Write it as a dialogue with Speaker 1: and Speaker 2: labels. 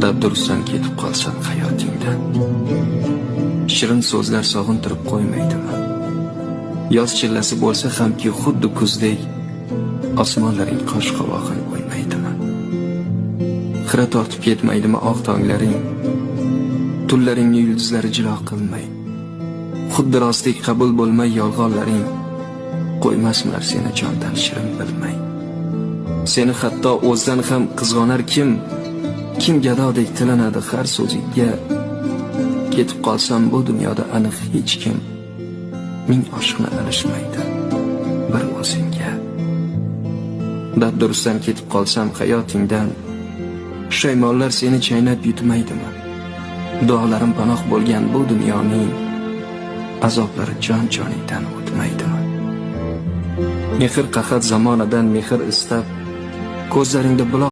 Speaker 1: Dabdurustdan ketib qolsam hayotingdan, shirin so'zlar sog'intirib qo'ymaydimi? Yoz chillasi bo'lsa hamki xuddi kuzdek, osmonlaring qosh qovog'in o'ymaydimi? Xira tortib ketmaydimi oq tonglaring, tunlaringni yulduzlari jilo qilmay, xuddi rostdek qabul bo'lmay yolg'onlaring, qo'ymasmilar seni jondan shirin bilmay. Seni hatto o'zdan ham qizg'onar kim gadodek tilanadi har so'zingga. Ketib qolsam bu dunyoda aniq hech kim ming oshiqni alishmaydi bir o'zingga. Dabdurustdan ketib qolsam hayotingdan, pushaymonlar seni chaynab yutmaydimi? Duolarim panoh bo'lgan bu dunyoning azoblari jon-joningdan o'tmaydimi? Mehr qahat zamonidan mehr istab, ko'zlaringda buloq